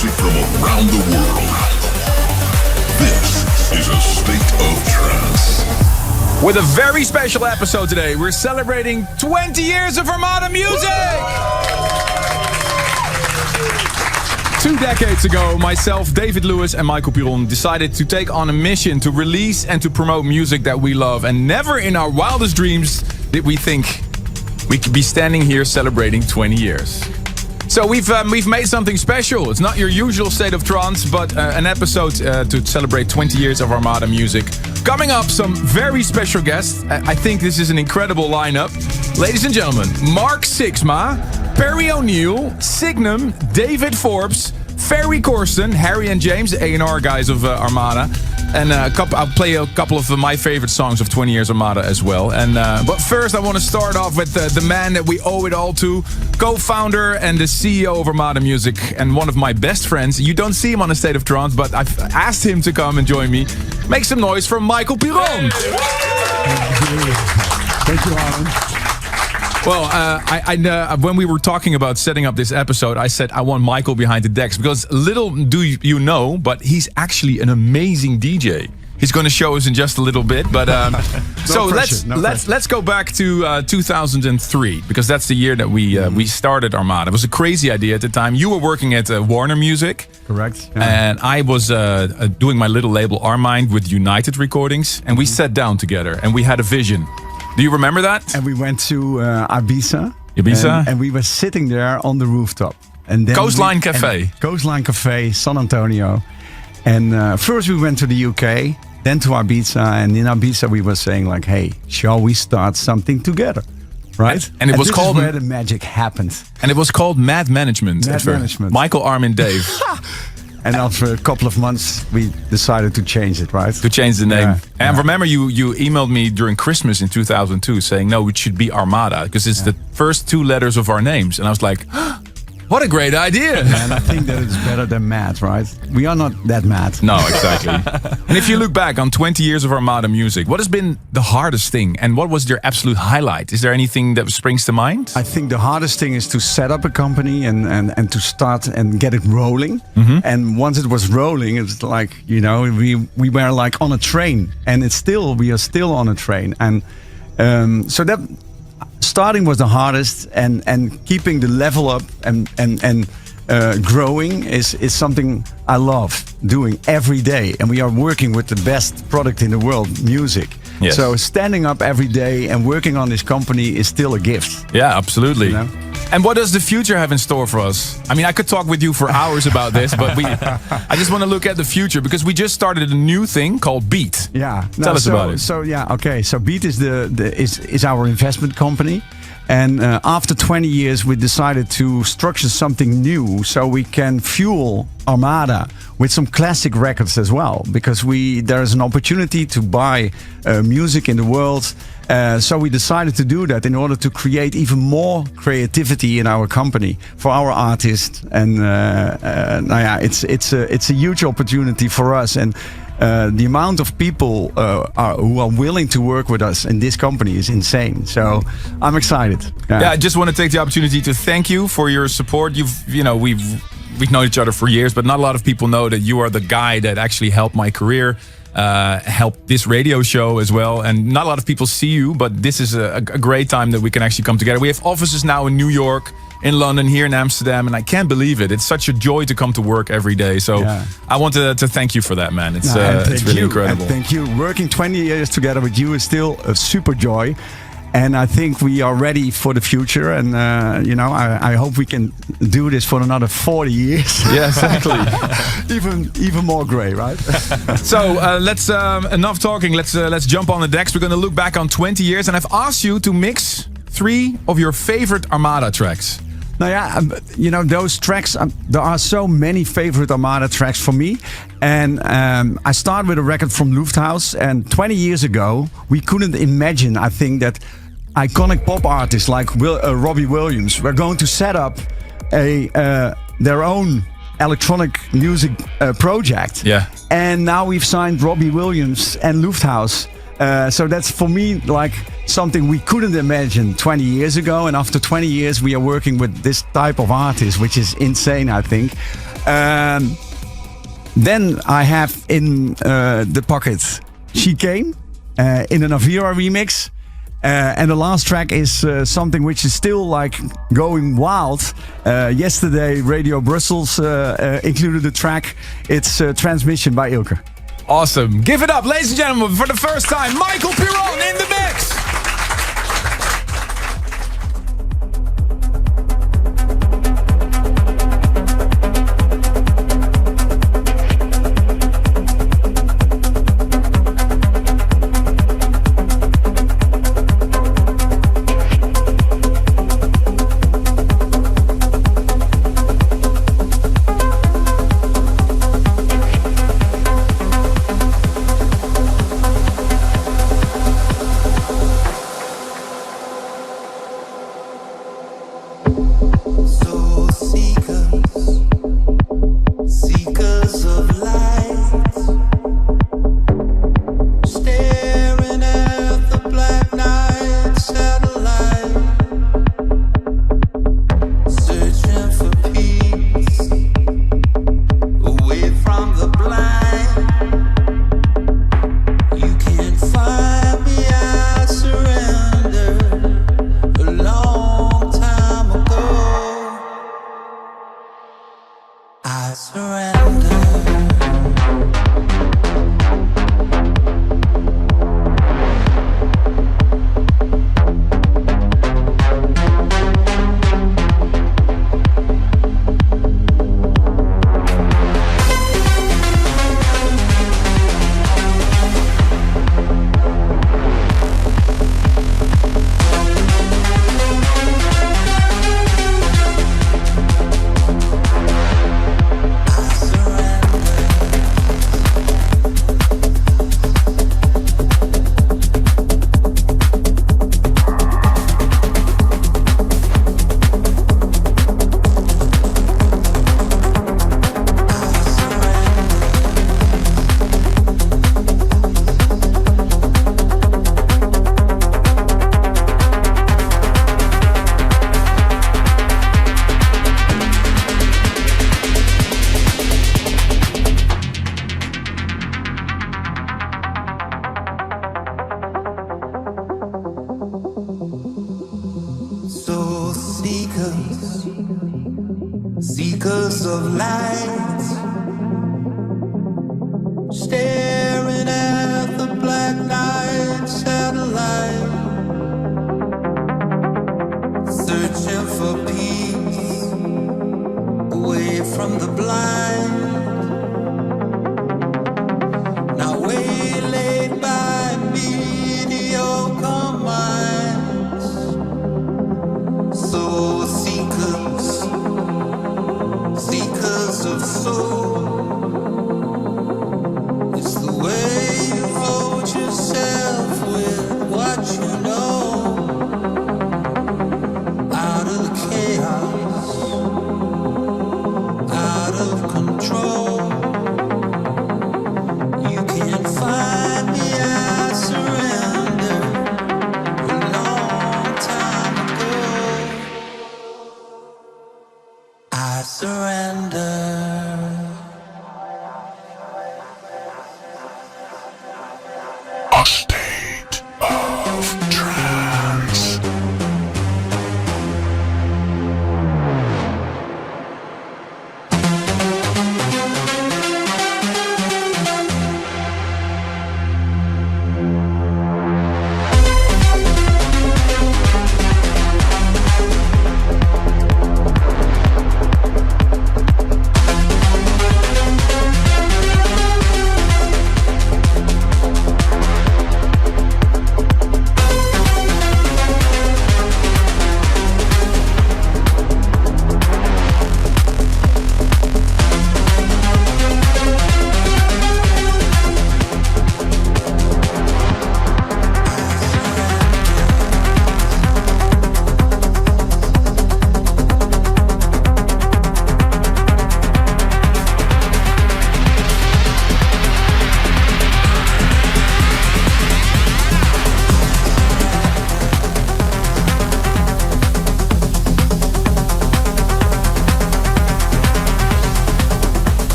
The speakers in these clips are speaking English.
music from around the world. This is a state of trance. With a very special episode today, we're celebrating 20 years of Armada music! 2 decades ago, myself, David Lewis and Michael Piron decided to take on a mission to release and to promote music that we love. And never in our wildest dreams did we think we could be standing here celebrating 20 years. So we've made something special. It's not your usual state of trance, but an episode to celebrate 20 years of Armada music. Coming up, some very special guests. I think this is an incredible lineup. Ladies and gentlemen, Mark Sixma, Perry O'Neill, Signum, David Forbes, Ferry Corsten, Harry and James, the A&R guys of Armada. And I'll play a couple of my favorite songs of 20 years Armada as well. But first, I want to start off with the man that we owe it all to, co-founder and the CEO of Armada Music, and one of my best friends. You don't see him on A State of Trance, but I've asked him to come and join me. Make some noise for Michael Piron. Thank you, Alan. Well, when we were talking about setting up this episode, I said I want Michael behind the decks because little do you know, but he's actually an amazing DJ. He's going to show us in just a little bit, but let's go back to 2003 because that's the year that we started Armada. It was a crazy idea at the time. You were working at Warner Music, correct? Yeah. And I was doing my little label Armind with United Recordings, and we sat down together and we had a vision. Do you remember that? And we went to Ibiza. Ibiza? And we were sitting there on the rooftop. And then Coastline Cafe. Coastline Cafe, San Antonio. And first we went to the UK, then to Ibiza. And in Ibiza we were saying like, hey, shall we start something together? Right? And it was called... where the magic happened. And it was called Mad Management. Mad Management. Michael, Armin, Dave. And after a couple of months, we decided to change it, right? To change the name. Yeah, and yeah. remember, you emailed me during Christmas in 2002 saying, no, it should be Armada because it's the first 2 letters of our names. And I was like, what a great idea. And I think that it's better than mad, right? We are not that mad. No, exactly. And if you look back on 20 years of Armada music, what has been the hardest thing? And what was your absolute highlight? Is there anything that springs to mind? I think the hardest thing is to set up a company and to start and get it rolling. Mm-hmm. And once it was rolling, it was like, you know, we were like on a train. And we are still on a train. And so that... starting was the hardest, and keeping the level up and growing is something I love doing every day. And we are working with the best product in the world, music. Yes. So standing up every day and working on this company is still a gift. Yeah, absolutely. You know? And what does the future have in store for us? I mean, I could talk with you for hours about this, but I just want to look at the future because we just started a new thing called Beat. Yeah, tell us about it. So yeah, okay. So Beat is is our investment company, and after 20 years, we decided to structure something new so we can fuel Armada with some classic records as well, because there is an opportunity to buy music in the world. So we decided to do that in order to create even more creativity in our company for our artists, and it's a huge opportunity for us. And the amount of people who are willing to work with us in this company is insane. So I'm excited. Yeah, I just want to take the opportunity to thank you for your support. We've known each other for years, but not a lot of people know that you are the guy that actually helped my career. Help this radio show as well, and not a lot of people see you, but this is a great time that we can actually come together. We have offices now in New York, in London, here in Amsterdam, and I can't believe it. It's such a joy to come to work every day. So I want to thank you for that, man. It's really incredible. And thank you. Working 20 years together with you is still a super joy. And I think we are ready for the future. And, I hope we can do this for another 40 years. Yeah, exactly. even more great, right? So let's enough talking. Let's jump on the decks. We're going to look back on 20 years. And I've asked you to mix 3 of your favorite Armada tracks. Now, yeah, those tracks, there are so many favorite Armada tracks for me. And I start with a record from Lufthaus. And 20 years ago, we couldn't imagine, I think, that iconic pop artists like Robbie Williams were going to set up their own electronic music project. Yeah. And now we've signed Robbie Williams and Lufthaus So that's for me like something we couldn't imagine 20 years ago. And after 20 years, we are working with this type of artist, which is insane, I think. Then I have in the pocket Chicane in an Avira remix. And the last track is something which is still like going wild. Yesterday, Radio Brussels included the track. It's Transmission by Ilke. Awesome. Give it up, ladies and gentlemen, for the first time, Michael Piron in the mix. Seekers of light, staring at the black night satellite, searching for peace away from the blind. Now waylaid by mediocre minds, soul seekers, seekers of soul.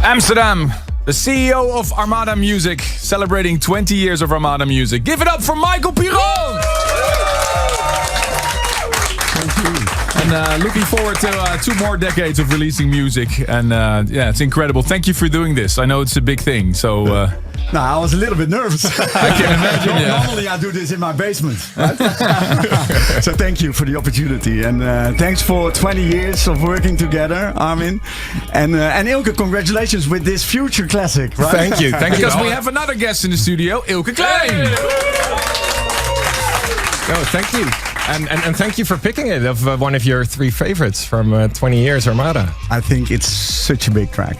Amsterdam, the CEO of Armada Music, celebrating 20 years of Armada Music. Give it up for Michael Piron! Thank you. And looking forward to 2 more decades of releasing music. And yeah, it's incredible. Thank you for doing this. I know it's a big thing, so... No, I was a little bit nervous. I can imagine, yeah. Normally I do this in my basement. Right? So thank you for the opportunity. And thanks for 20 years of working together, Armin. And Ilke, congratulations with this future classic. Right? Thank you. Thank you. Because we have another guest in the studio, Ilke Klein. Oh, thank you. And thank you for picking it of one of your 3 favorites from 20 years Armada. I think it's such a big track.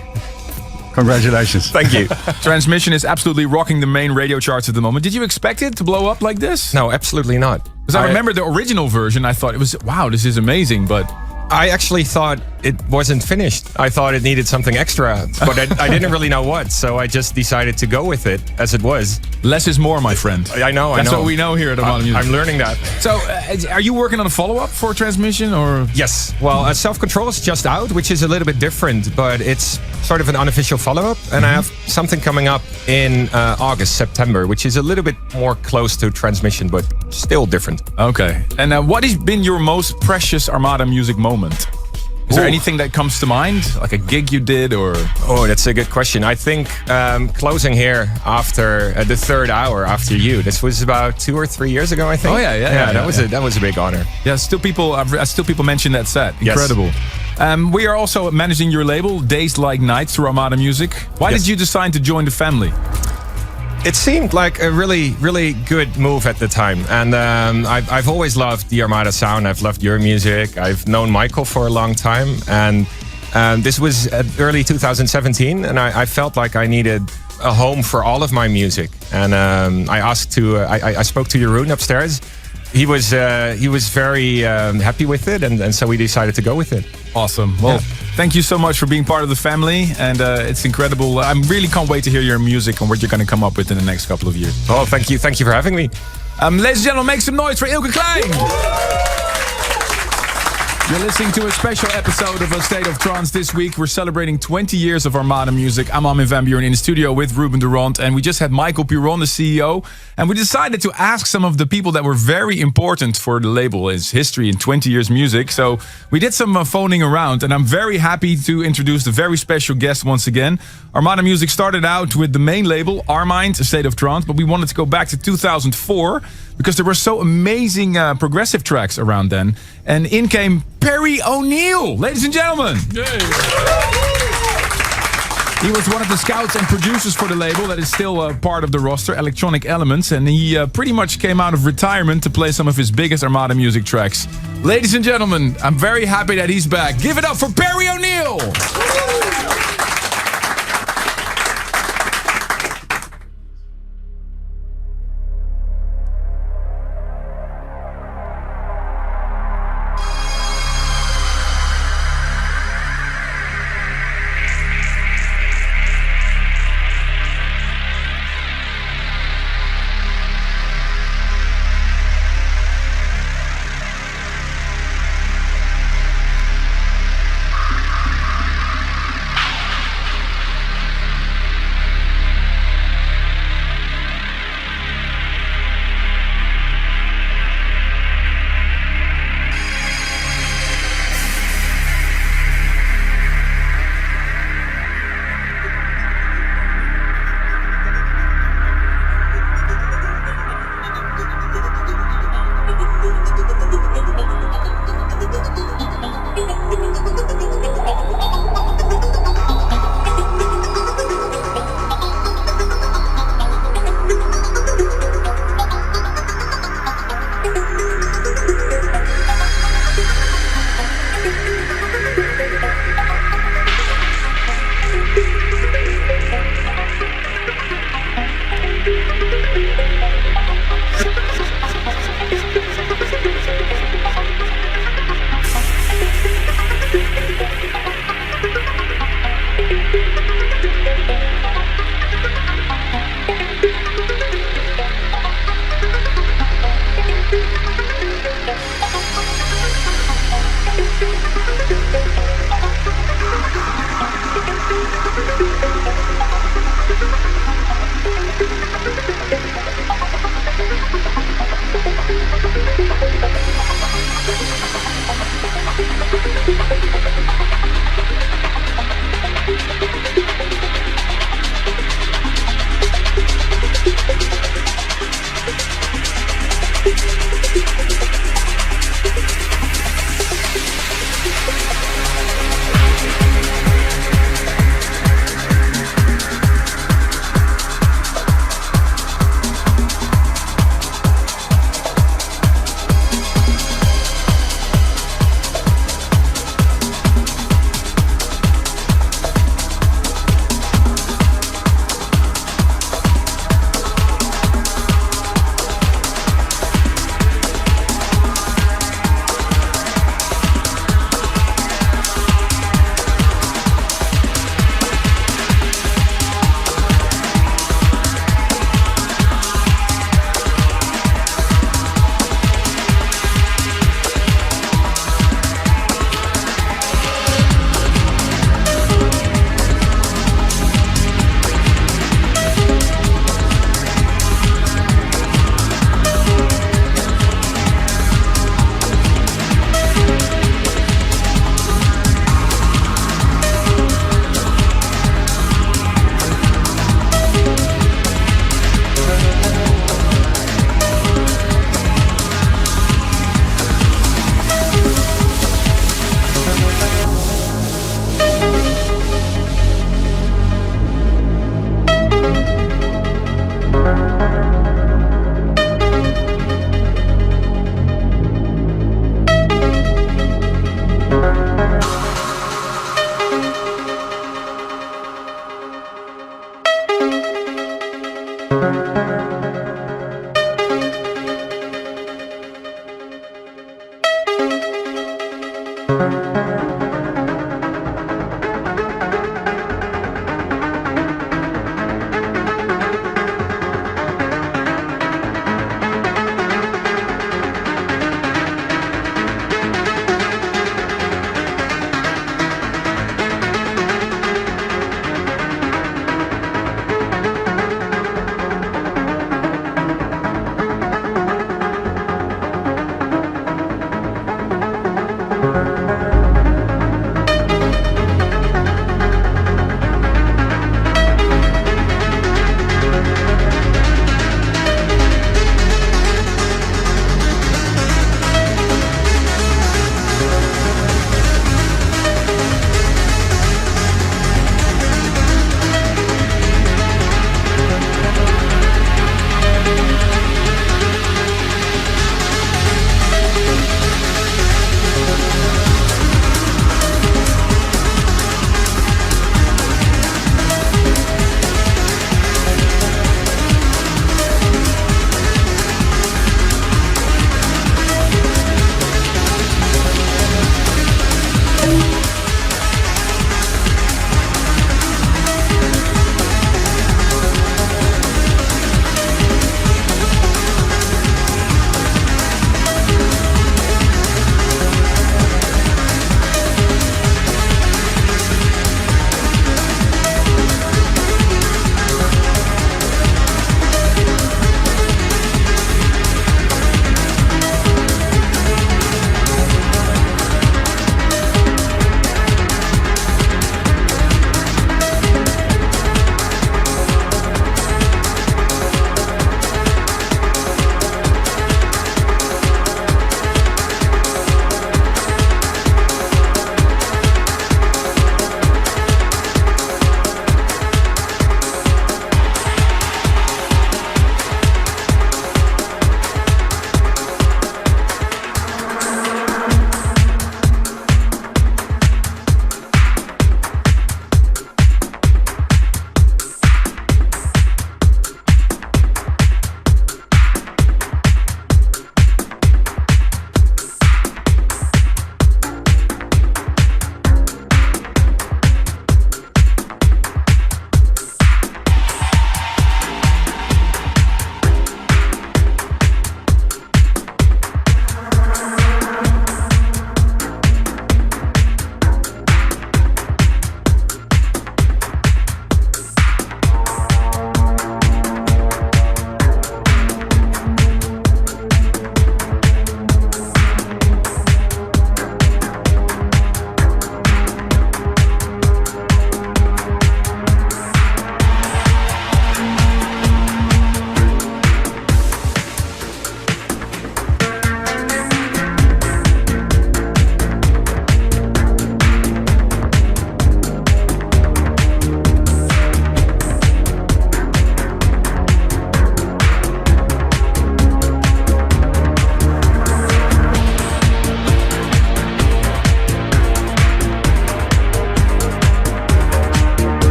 Congratulations. Thank you. Transmission is absolutely rocking the main radio charts at the moment. Did you expect it to blow up like this? No, absolutely not. Because I remember the original version, I thought it was, wow, this is amazing, but... I actually thought it wasn't finished. I thought it needed something extra, but I didn't really know what, so I just decided to go with it as it was. Less is more, my friend. I know. That's what we know here at Armada Music. I'm learning that. So, are you working on a follow-up for Transmission, or...? Yes. Well, Self-Control is just out, which is a little bit different, but it's sort of an unofficial follow-up, and I have something coming up in August, September, which is a little bit more close to Transmission, but still different. Okay. And what has been your most precious Armada Music moment? Is there anything that comes to mind? Like a gig you did, or...? Oh, that's a good question. I think closing here after the 3rd hour after you. This was about 2 or 3 years ago, I think. Oh, yeah. That was a big honor. Yeah, still people mention that set. Incredible. Yes. We are also managing your label, Days Like Nights, through Armada Music. Why did you decide to join the family? It seemed like a really, really good move at the time. And I've always loved the Armada sound. I've loved your music. I've known Michael for a long time. And this was early 2017. And I felt like I needed a home for all of my music. And I spoke to Jeroen upstairs. He was very happy with it. And so we decided to go with it. Awesome. Well, thank you so much for being part of the family. And it's incredible. I really can't wait to hear your music and what you're going to come up with in the next couple of years. Oh, thank you. Thank you for having me. Ladies and gentlemen, make some noise for Ilke Klein. You're listening to a special episode of A State of Trance this week. We're celebrating 20 years of Armada Music. I'm Armin van Buuren in the studio with Ruben Durant, and we just had Michael Piron, the CEO, and we decided to ask some of the people that were very important for the label, its history in 20 years music. So we did some phoning around, and I'm very happy to introduce the very special guest once again. Armada Music started out with the main label, Armind, A State of Trance, but we wanted to go back to 2004 because there were so amazing progressive tracks around then. And in came Perry O'Neill, ladies and gentlemen. Yay. He was one of the scouts and producers for the label that is still part of the roster, Electronic Elements, and he pretty much came out of retirement to play some of his biggest Armada Music tracks. Ladies and gentlemen, I'm very happy that he's back. Give it up for Perry O'Neill!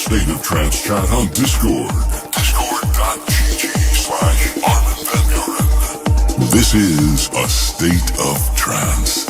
State of Trance chat on Discord. Discord.gg/ArminVanburen. This is A State of Trance.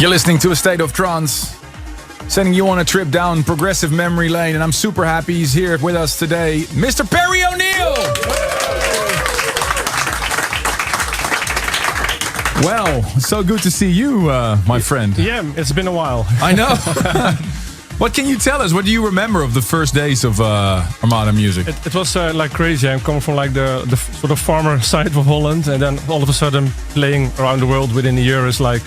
You're listening to A State of Trance, sending you on a trip down progressive memory lane, and I'm super happy he's here with us today, Mr. Perry O'Neill! Well, so good to see you, my friend. Yeah, it's been a while. I know. What can you tell us? What do you remember of the first days of Armada music? It was like crazy. I'm coming from like the sort of farmer side of Holland, and then all of a sudden playing around the world within a year is like,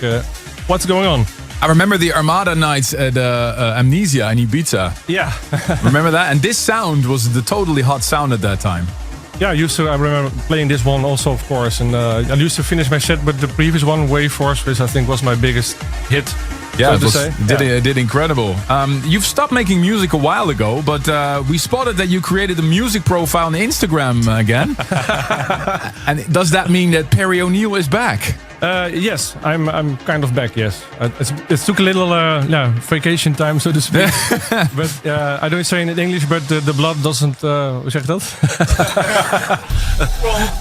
what's going on? I remember the Armada nights at Amnesia in Ibiza. Yeah. Remember that? And this sound was the totally hot sound at that time. Yeah, I remember playing this one also, of course. And I used to finish my set with the previous one, Wave Force, which I think was my biggest hit. Yeah, so it did incredible. You've stopped making music a while ago, but we spotted that you created a music profile on Instagram again. And does that mean that Perry O'Neill is back? Yes, I'm kind of back. Yes, it took a little vacation time, so to speak. But I don't say it in English, but the blood doesn't. Hoe zeg je dat?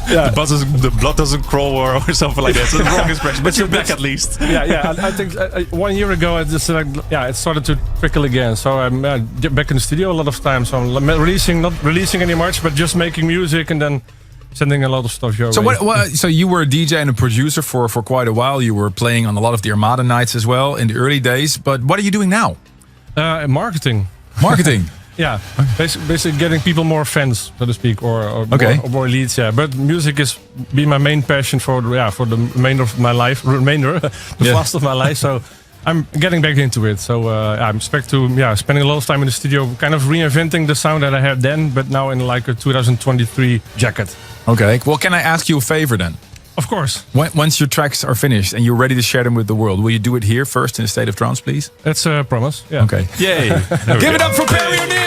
Yeah. The blood doesn't crawl or something like that. It's the wrong expression, but you're back at least. Yeah. I think 1 year ago, it started to trickle again. So I'm back in the studio a lot of times. So I'm not releasing any much, but just making music and then sending a lot of stuff your way. So you were a DJ and a producer for quite a while. You were playing on a lot of the Armada nights as well in the early days. But what are you doing now? Marketing. Marketing. Yeah, basically getting people more fans, so to speak, or more leads. Yeah, but music is be my main passion for the remainder of my life, rest of my life. So I'm getting back into it. So I'm expect to spending a lot of time in the studio, kind of reinventing the sound that I had then, but now in like a 2023 jacket. Okay. Well, can I ask you a favor then? Of course. Once your tracks are finished and you're ready to share them with the world, will you do it here first in A State of Trance, please? That's a promise. Yeah. Okay. Yay! Give it up for Perry O'Neill!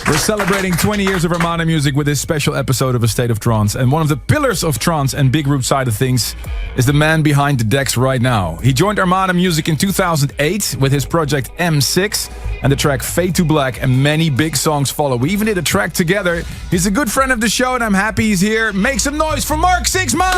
We're celebrating 20 years of Armada music with this special episode of A State of Trance. And one of the pillars of trance and big group side of things is the man behind the decks right now. He joined Armada music in 2008 with his project M6 and the track Fade to Black, and many big songs follow. We even did a track together. He's a good friend of the show and I'm happy he's here. Make some noise for Mark Sixma!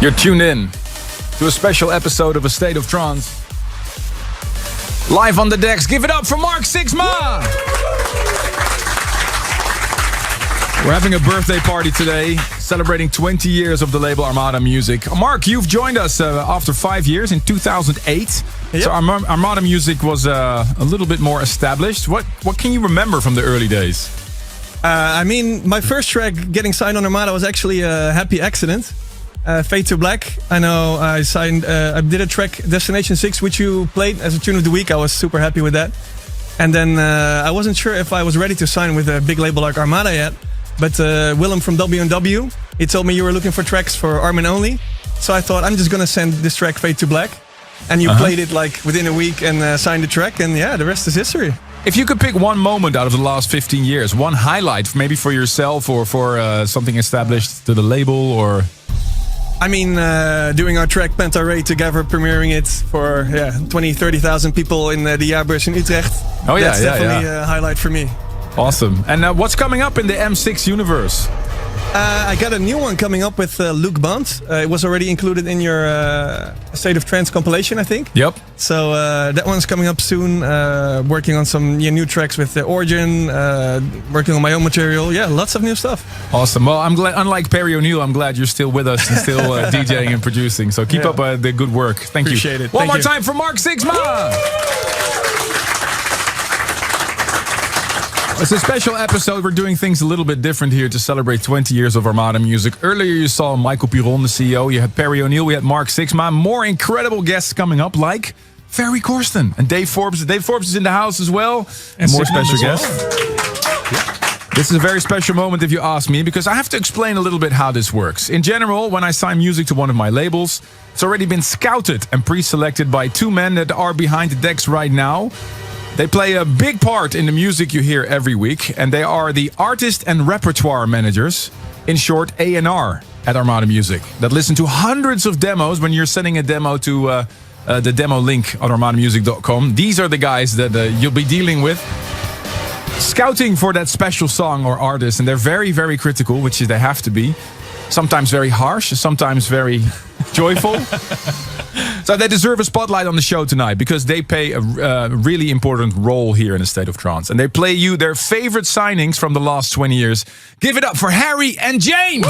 You're tuned in to a special episode of A State of Trance. Live on the decks, give it up for Mark Sixma! We're having a birthday party today, celebrating 20 years of the label Armada Music. Mark, you've joined us after 5 years in 2008. Yep. So Armada Music was a little bit more established. What can you remember from the early days? I mean, my first track getting signed on Armada was actually a happy accident. Fade to Black. I know I did a track, Destination 6, which you played as a tune of the week. I was super happy with that. And then I wasn't sure if I was ready to sign with a big label like Armada yet. But Willem from W&W, he told me you were looking for tracks for Armin only. So I thought, I'm just going to send this track, Fade to Black. And you played it like within a week and signed the track. And yeah, the rest is history. If you could pick one moment out of the last 15 years, one highlight, maybe for yourself or for something established to the label or... I mean, doing our track Penta Ray together, premiering it for 20, 30,000 people in the Jaarbeurs in Utrecht. Oh yeah, that's definitely a highlight for me. Awesome. And what's coming up in the M6 universe? I got a new one coming up with Luke Bond. It was already included in your State of Trance compilation, I think. Yep. So that one's coming up soon. Working on some new tracks with Origin. Working on my own material. Yeah, lots of new stuff. Awesome. Well, I'm glad. Unlike Perry O'Neill, I'm glad you're still with us and still DJing and producing. So keep up the good work. Thank you. Appreciate it. One more time for Mark Sixma. It's a special episode. We're doing things a little bit different here to celebrate 20 years of Armada Music. Earlier you saw Michael Piron, the CEO. You had Perry O'Neill. We had Mark Sixma. More incredible guests coming up like Ferry Corsten and Dave Forbes. Dave Forbes is in the house as well. And more special guests. This is a very special moment if you ask me, because I have to explain a little bit how this works. In general, when I sign music to one of my labels, it's already been scouted and pre-selected by two men that are behind the decks right now. They play a big part in the music you hear every week, and they are the artist and repertoire managers, in short A&R at Armada Music, that listen to hundreds of demos when you're sending a demo to the demo link on armadamusic.com. These are the guys that you'll be dealing with, scouting for that special song or artist, and they're very, very critical, which they have to be. Sometimes very harsh, sometimes very joyful. So they deserve a spotlight on the show tonight because they play a really important role here in A State of Trance. And they play you their favorite signings from the last 20 years. Give it up for Harry and James!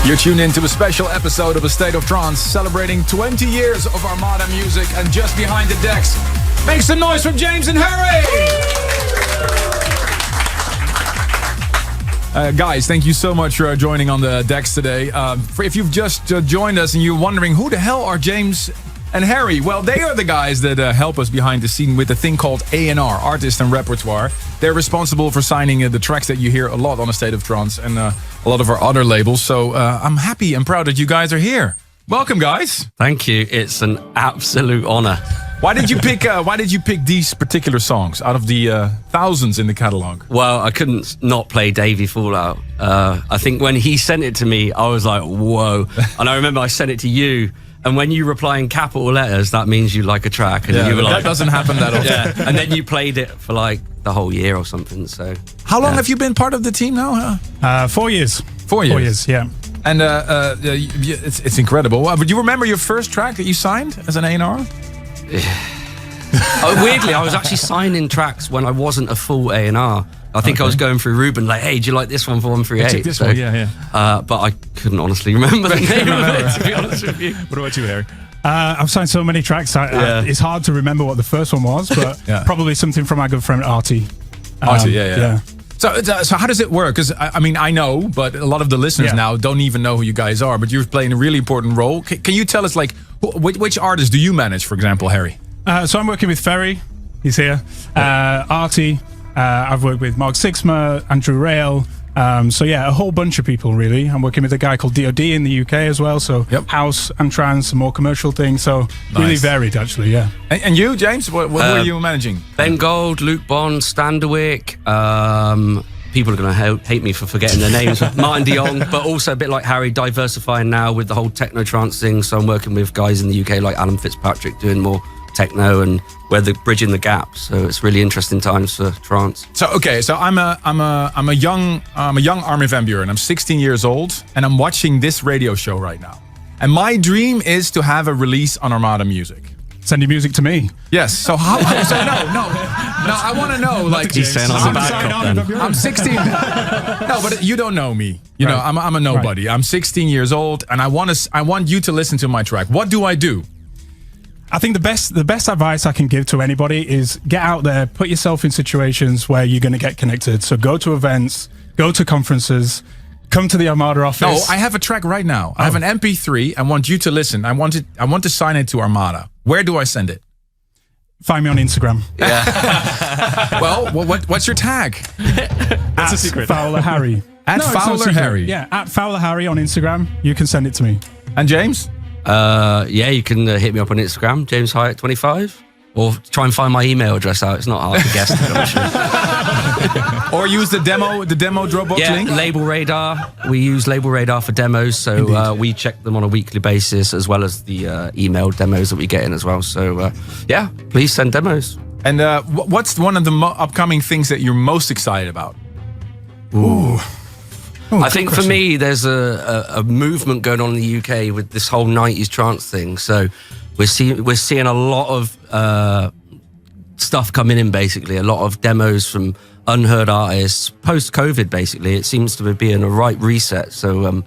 You're tuned into a special episode of A State of Trance, celebrating 20 years of Armada music, and just behind the decks, make some noise for James and Harry! Guys, thank you so much for joining on the decks today. If you've just joined us and you're wondering who the hell are James and Harry, well, they are the guys that help us behind the scene with a thing called A&R, Artist and Repertoire. They're responsible for signing the tracks that you hear a lot on A State of Trance and a lot of our other labels. So I'm happy and proud that you guys are here. Welcome, guys. Thank you. It's an absolute honor. Why did you pick these particular songs out of the thousands in the catalog? Well, I couldn't not play Davey Fallout. I think when he sent it to me, I was like, whoa. And I remember I sent it to you. And when you reply in capital letters, that means you like a track. And you were like, that doesn't happen that often. Yeah. And then you played it for like the whole year or something. So, how long have you been part of the team now? 4 years. 4 years. 4 years, yeah. And it's incredible. But you remember your first track that you signed as an A&R? Weirdly, I was actually signing tracks when I wasn't a full A&R. I think I was going through Ruben, like, hey, do you like this one for 138? This one, yeah. But I couldn't honestly remember the name of it, to be honest with you. What about you, Harry? I've signed so many tracks, it's hard to remember what the first one was, but probably something from our good friend Artie. Yeah. So how does it work? Because I mean, I know, but a lot of the listeners now don't even know who you guys are, but you're playing a really important role. Can you tell us, like, which artists do you manage, for example, Harry? So I'm working with Ferry. He's here. Artie. I've worked with Mark Sixma, Andrew Rail. So yeah, a whole bunch of people really. I'm working with a guy called DOD in the UK as well. So house and trance, some more commercial things. So really varied actually, yeah. And you, James, what were you managing? Ben Gold, Luke Bond, Standerwick. People are going to hate me for forgetting their names. Martin DeYoung, but also a bit like Harry, diversifying now with the whole techno trance thing. So I'm working with guys in the UK like Alan Fitzpatrick doing more techno, and we're bridging the gap. So it's really interesting times for trance. So okay, so I'm a young Armin van Buuren. I'm 16 years old, and I'm watching this radio show right now. And my dream is to have a release on Armada Music. Send your music to me. Yes. So how? So no. I want to know. Like, he's saying I'm a bad cop then. I'm 16. No, but you don't know me. You know, I'm a nobody. Right. I'm 16 years old, and I want you to listen to my track. What do I do? I think the best advice I can give to anybody is get out there, put yourself in situations where you're going to get connected. So go to events, go to conferences, come to the Armada office. No, I have a track right now. I have an MP3. I want you to listen. I want to sign it to Armada. Where do I send it? Find me on Instagram. Yeah. Well, what's your tag? That's a secret. Fowler Harry. At Fowler Harry. Yeah, at Fowler Harry on Instagram. You can send it to me. And James? Yeah, you can hit me up on Instagram, James Hyatt 25, or try and find my email address out. It's not hard to guess. Or use the demo Dropbox link. Label Radar. We use Label Radar for demos, so we check them on a weekly basis, as well as the email demos that we get in as well. So yeah, please send demos. And what's one of the upcoming things that you're most excited about? Ooh. I think for me, there's a movement going on in the UK with this whole 90s trance thing. So we're seeing a lot of stuff coming in, basically. A lot of demos from unheard artists. Post-COVID, basically, it seems to be being a right reset. So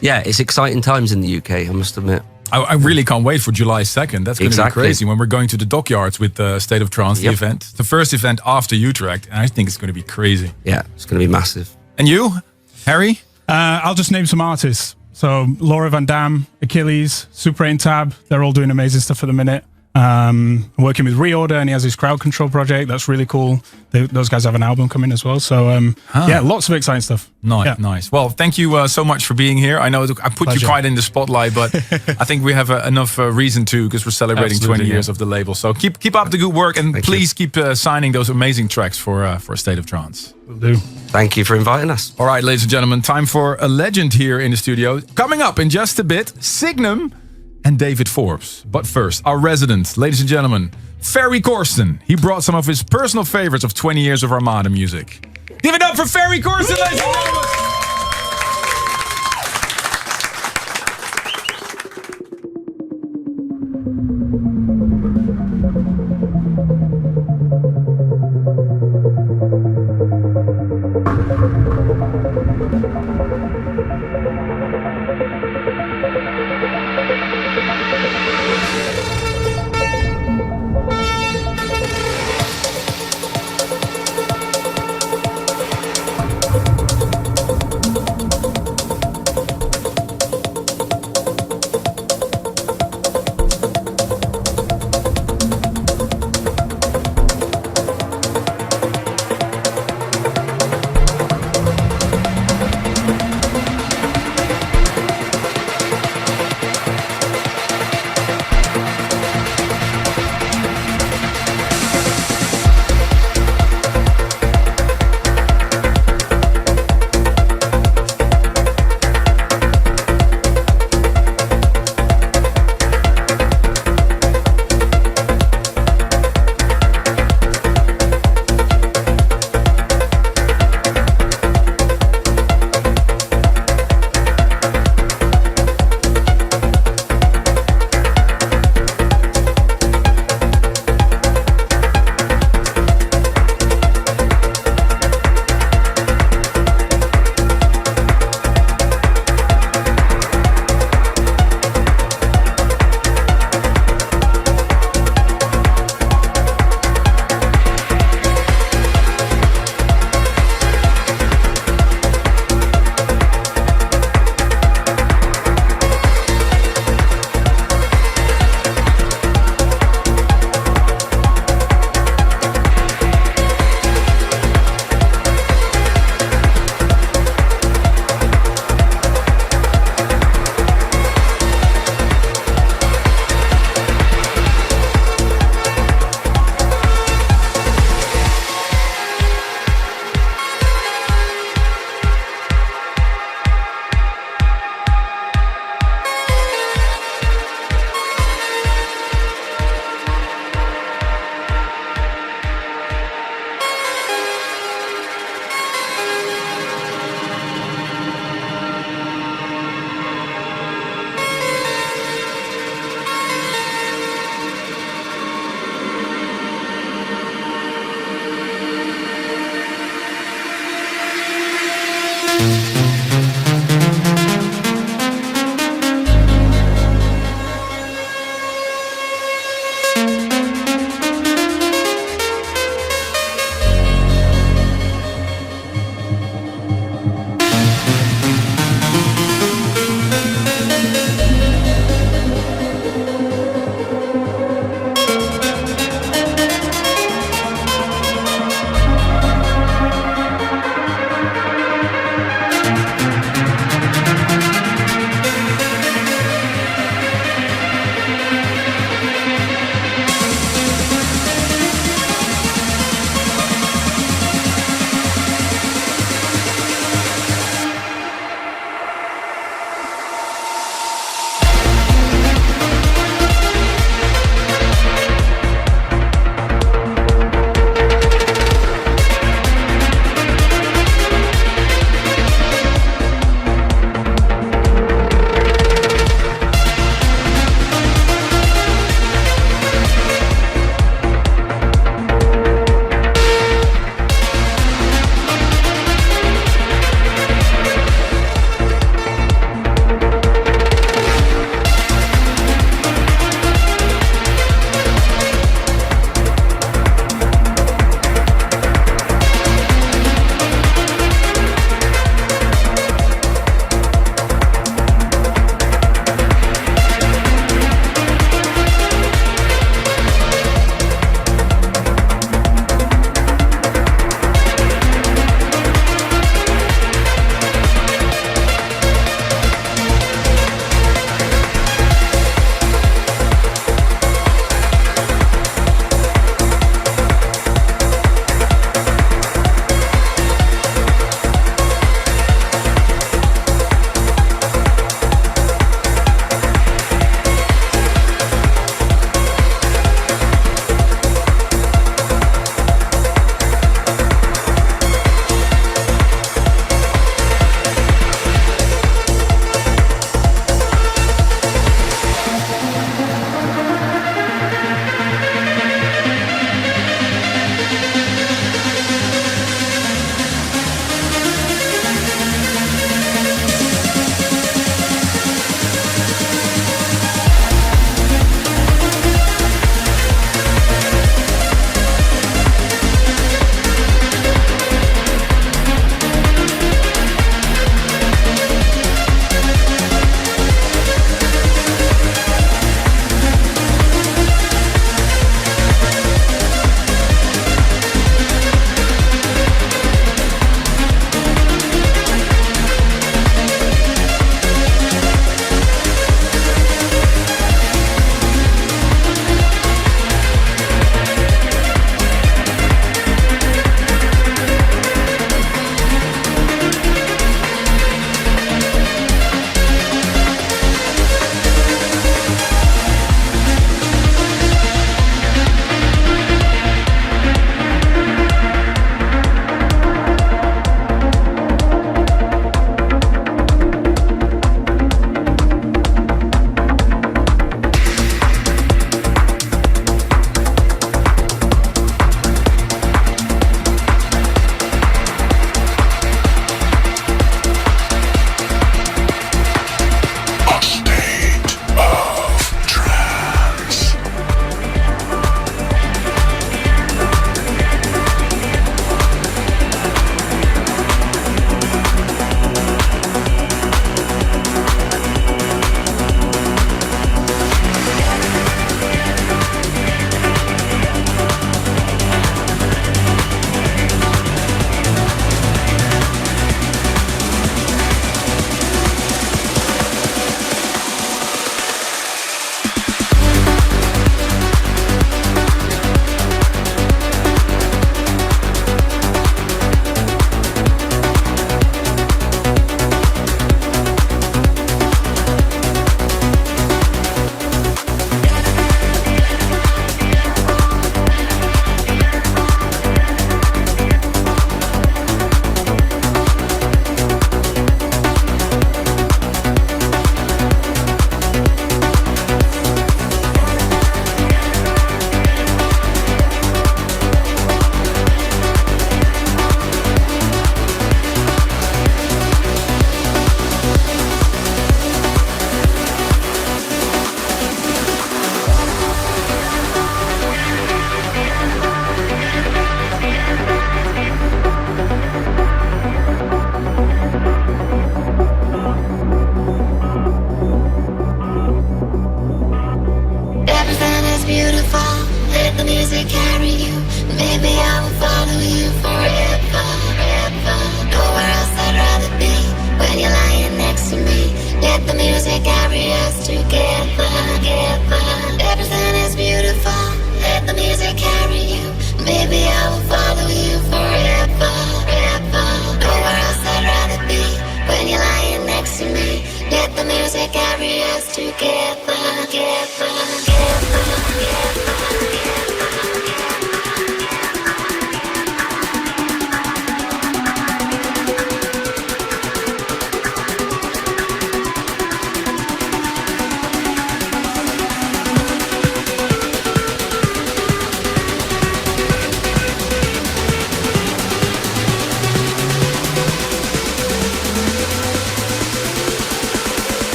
yeah, it's exciting times in the UK, I must admit. I really can't wait for July 2nd. That's going to be crazy when we're going to the Dockyards with the State of Trance, the event. The first event after Utrecht, and I think it's going to be crazy. Yeah, it's going to be massive. And you? Harry? I'll just name some artists. So Laura Van Dam, Achilles, Super 8 Tab, they're all doing amazing stuff at the minute. I'm working with Reorder, and he has his crowd control project. That's really cool. Those guys have an album coming as well. So yeah, lots of exciting stuff. Nice. Well, thank you so much for being here. I know I put you quite in the spotlight, but I think we have enough reason to, because we're celebrating 20 years of the label. So keep up the good work, and please keep signing those amazing tracks for A State of Trance. Will do. Thank you for inviting us. All right, ladies and gentlemen, time for a legend here in the studio. Coming up in just a bit, Signum and David Forbes. But first, our resident, ladies and gentlemen, Ferry Corsten. He brought some of his personal favorites of 20 years of Armada music. Give it up for Ferry Corsten, ladies and gentlemen!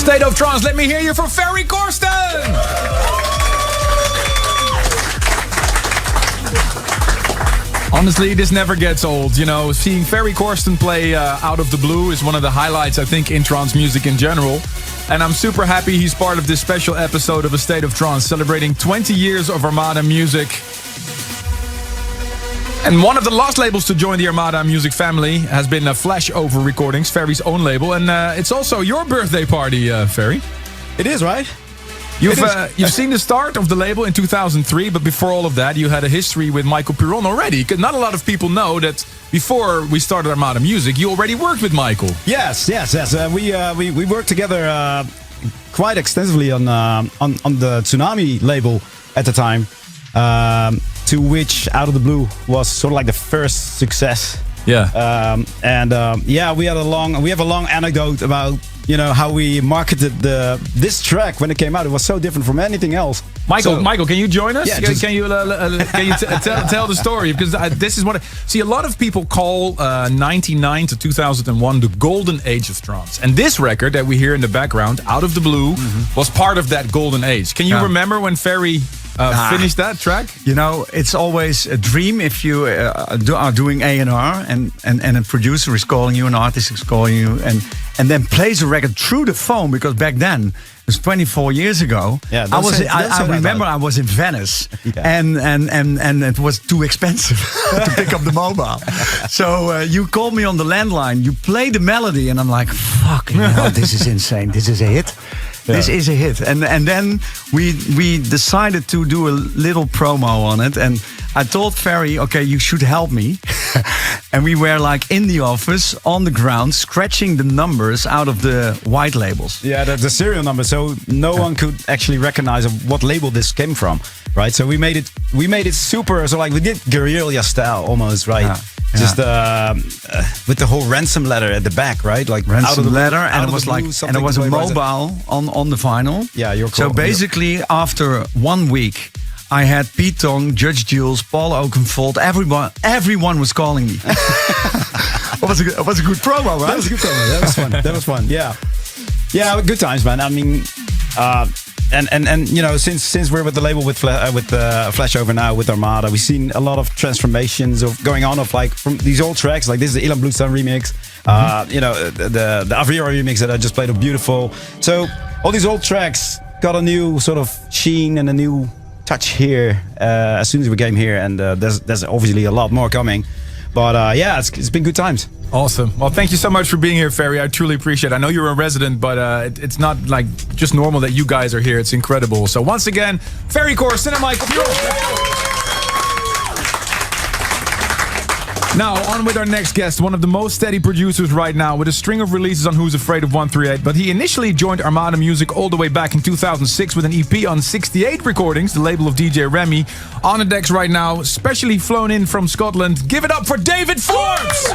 State of Trance, let me hear you from Ferry Corsten! Honestly, this never gets old. You know, seeing Ferry Corsten play Out of the Blue is one of the highlights, I think, in trance music in general. And I'm super happy he's part of this special episode of A State of Trance, celebrating 20 years of Armada music. And one of the last labels to join the Armada music family has been Flashover Recordings, Ferry's own label. And it's also your birthday party, Ferry. It is, right? You've seen the start of the label in 2003, but before all of that, you had a history with Michael Piron already. Because not a lot of people know that before we started Armada Music, you already worked with Michael. Yes. We worked together quite extensively on the Tsunami label at the time, to which Out of the Blue was sort of like the first success. Yeah. We have a long anecdote about, you know, how we marketed this track when it came out. It was so different from anything else. Michael, can you join us? Yeah, can you tell the story? Because this is what see, a lot of people call 99 to 2001 the golden age of trance. And this record that we hear in the background, Out of the Blue, was part of that golden age. Can you remember when Ferry finished that track? You know, it's always a dream if you are doing A&R and a producer is calling you, an artist is calling you, and then plays a record through the phone, because back then, it was 24 years ago. Yeah, I remember I was in Venice, and it was too expensive to pick up the mobile. So you called me on the landline, you play the melody, and I'm like, fucking hell, this is insane. This is a hit. Yeah. This is a hit. And then we decided to do a little promo on it. And I told Ferry, okay, you should help me. And we were like in the office, on the ground, scratching the numbers out of the white labels. Yeah, the serial number, so no one could actually recognize what label this came from, right? So we made it super, so like we did guerrilla style almost, right? Yeah. Just with the whole ransom letter at the back, right? Like ransom letter, and it was like, and there was a mobile on the vinyl. Yeah, you're cool. So basically, after 1 week, I had Pete Tong, Judge Jules, Paul Oakenfold, everyone was calling me. It was a good promo, right? That was a good promo. That was fun. That was fun. Yeah, good times, man. I mean, and you know, since we're with the label with Flashover now with Armada, we've seen a lot of transformations going on of like from these old tracks. Like this is the Ilan Bluestone remix. You know, the Avira remix that I just played are beautiful. So all these old tracks got a new sort of sheen and a new touch here as soon as we came here, and there's obviously a lot more coming. But yeah, it's been good times. Awesome. Well, thank you so much for being here, Ferry. I truly appreciate it. I know you're a resident, but it's not like just normal that you guys are here. It's incredible. So once again, Ferry Corsten and Michael Piron. Now, on with our next guest, one of the most steady producers right now, with a string of releases on Who's Afraid of 138. But he initially joined Armada Music all the way back in 2006 with an EP on 68 Recordings, the label of DJ Remy. On the decks right now, specially flown in from Scotland. Give it up for David Forbes!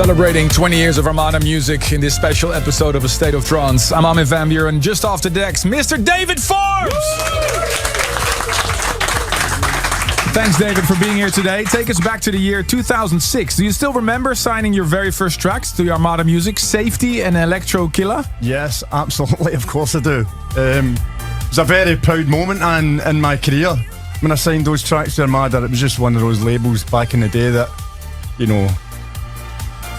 Celebrating 20 years of Armada music in this special episode of A State of Trance. I'm Armin van Buuren, and just off the decks, Mr. David Forbes! Thanks, David, for being here today. Take us back to the year 2006. Do you still remember signing your very first tracks to Armada music, Safety and Electro Killer? Yes, absolutely, of course I do. It was a very proud moment in my career. When I signed those tracks to Armada, it was just one of those labels back in the day that, you know,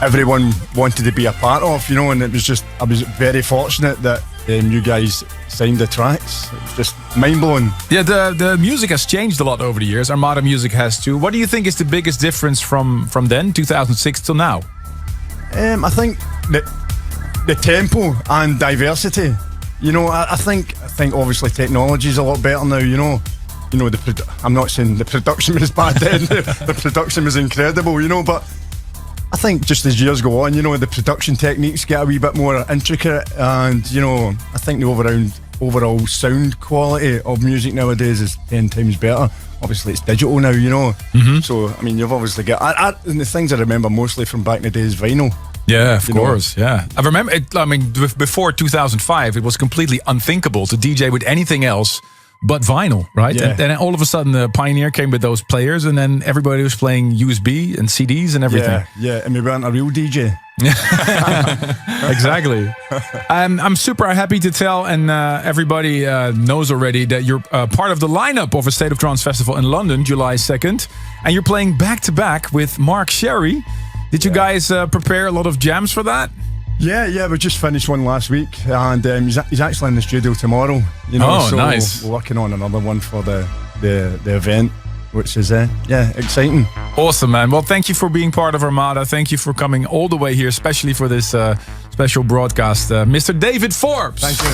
everyone wanted to be a part of, you know, and it was just, I was very fortunate that you guys signed the tracks. It was just mind-blowing. Yeah, the music has changed a lot over the years. Armada music has too. What do you think is the biggest difference from then, 2006 till now? I think the tempo and diversity. You know, I think obviously technology is a lot better now, you know. You know, I'm not saying the production was bad then. The production was incredible, you know, but I think just as years go on, you know, the production techniques get a wee bit more intricate, and, you know, I think the overall sound quality of music nowadays is 10 times better. Obviously, it's digital now, you know. Mm-hmm. So, I mean, you've obviously got... and the things I remember mostly from back in the day is vinyl. Yeah, of course, yeah. I remember, before 2005, it was completely unthinkable to DJ with anything else but vinyl, right? Yeah. And then all of a sudden, the Pioneer came with those players, and then everybody was playing USB and CDs and everything. Yeah, and we weren't a real DJ. Exactly. I'm super happy to tell, and everybody knows already, that you're part of the lineup of a State of Trance festival in London, July 2nd, and you're playing back-to-back with Mark Sherry. Did you guys prepare a lot of jams for that? Yeah, we just finished one last week, and he's actually in the studio tomorrow. You know, so nice. We're working on another one for the event, which is exciting. Awesome, man. Well, thank you for being part of Armada. Thank you for coming all the way here, especially for this special broadcast, Mr. David Forbes. Thank you.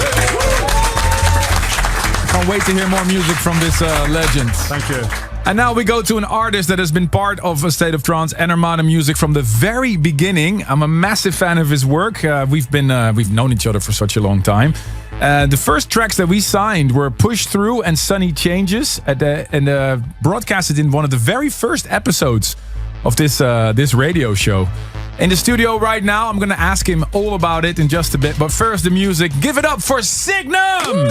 Can't wait to hear more music from this legend. Thank you. And now we go to an artist that has been part of A State of Trance and Armada music from the very beginning. I'm a massive fan of his work. We've known each other for such a long time. The first tracks that we signed were Push Through and Sunny Changes, and broadcasted in one of the very first episodes of this radio show. In the studio right now, I'm going to ask him all about it in just a bit. But first, the music. Give it up for Signum!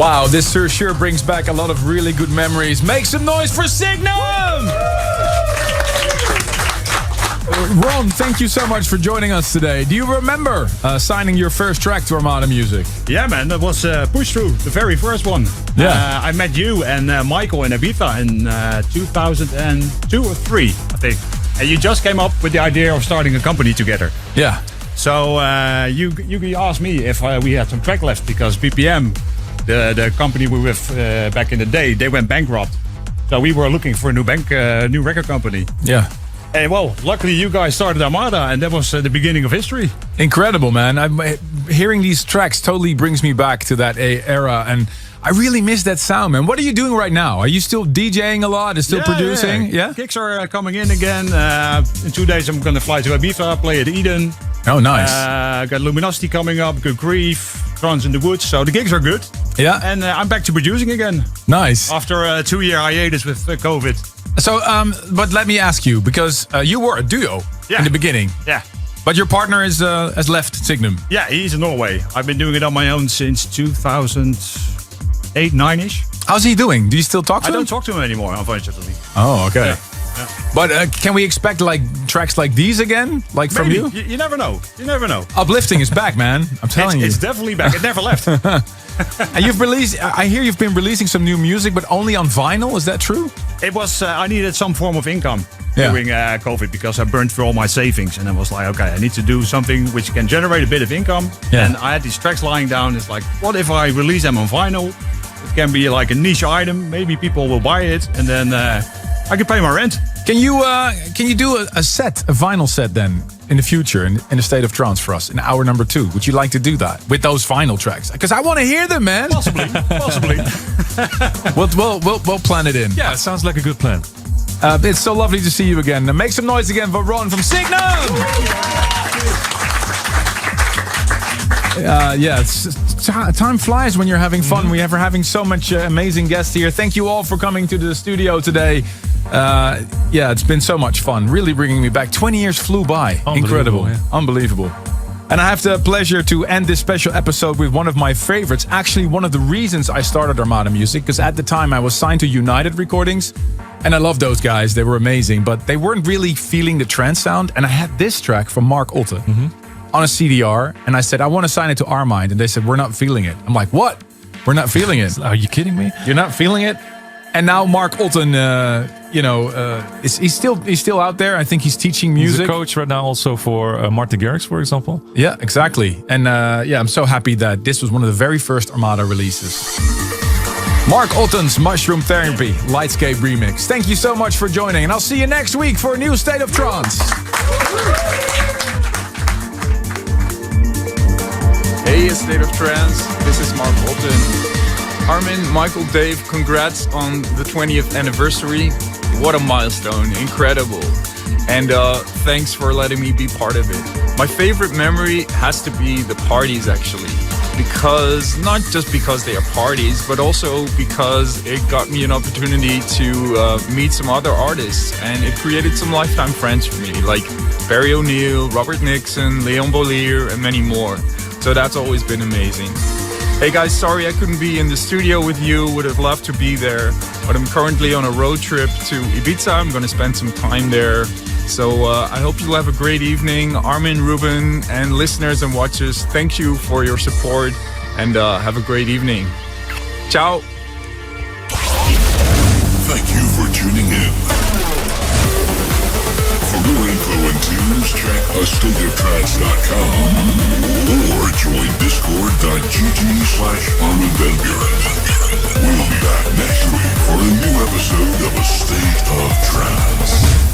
Wow, this sure brings back a lot of really good memories. Make some noise for Signum! Ron, thank you so much for joining us today. Do you remember signing your first track to Armada Music? Yeah, man, that was Push Through, the very first one. Yeah. I met you and Michael in Ibiza in 2002 or 3, I think. And you just came up with the idea of starting a company together. Yeah. So you asked me if we had some track left because BPM, the company we were with back in the day, they went bankrupt. So we were looking for a new record company. Yeah. And well, luckily you guys started Armada, and that was the beginning of history. Incredible, man. Hearing these tracks totally brings me back to that era, and I really miss that sound, man. What are you doing right now? Are you still DJing a lot? Are still producing? Yeah. Gigs are coming in again. In 2 days I'm going to fly to Ibiza, play at Eden. Oh, nice. Got Luminosity coming up, Good Grief, Trance in the Woods. So the gigs are good. Yeah. And I'm back to producing again. Nice. After a 2-year hiatus with COVID. So, but let me ask you, because you were a duo in the beginning. Yeah. But your partner has left Signum. Yeah, he's in Norway. I've been doing it on my own since 2008, 9-ish. How's he doing? Do you still talk to him? I don't talk to him anymore, unfortunately. Oh, okay. Yeah. But can we expect like tracks like these again? Like from Maybe. you? You never know. You never know. Uplifting is back, man. I'm telling you. It's definitely back. It never left. And I hear you've been releasing some new music, but only on vinyl. Is that true? It was, I needed some form of income during COVID because I burned through all my savings. And I was like, okay, I need to do something which can generate a bit of income. Yeah. And I had these tracks lying down. It's like, what if I release them on vinyl? It can be like a niche item. Maybe people will buy it. And then I can pay my rent. Can you do a vinyl set then in the future in the State of Trance for us in hour number 2? Would you like to do that with those vinyl tracks? Because I want to hear them, man. Possibly. We'll plan it in. Yeah, it sounds like a good plan. It's so lovely to see you again. Make some noise again for Ron from Signum. Time flies when you're having fun. We are having so much amazing guests here. Thank you all for coming to the studio today. It's been so much fun. Really bringing me back. 20 years flew by. Incredible. Yeah. Unbelievable. And I have the pleasure to end this special episode with one of my favorites. Actually, one of the reasons I started Armada Music, because at the time I was signed to United Recordings, and I love those guys. They were amazing, but they weren't really feeling the trance sound. And I had this track from Mark Otte on a CDR, and I said, I want to sign it to Armind. And they said, we're not feeling it. I'm like, what? We're not feeling it. Are you kidding me? You're not feeling it? And now Mark Otten, he's still out there. I think he's teaching music. He's a coach right now also for Martin Garrix, for example. Yeah, exactly. And I'm so happy that this was one of the very first Armada releases. Mark Otten's Mushroom Therapy Lightscape remix. Thank you so much for joining, and I'll see you next week for a new State of Trance. Hey, State of Trance. This is Mark Otten. Armin, Michael, Dave, congrats on the 20th anniversary. What a milestone, incredible. And thanks for letting me be part of it. My favorite memory has to be the parties, actually. Because, not just because they are parties, but also because it got me an opportunity to meet some other artists. And it created some lifetime friends for me, like Barry O'Neill, Robert Nixon, Leon Bolier, and many more. So that's always been amazing. Hey guys, sorry I couldn't be in the studio with you, would have loved to be there, but I'm currently on a road trip to Ibiza. I'm going to spend some time there. So I hope you'll have a great evening. Armin, Ruben, and listeners and watchers, thank you for your support and have a great evening. Ciao. Thank you for tuning in. For more info and tunes, check astateoftrance.com or join discord.gg/ArminVanBuren. We'll be back next week for a new episode of A State of Trance.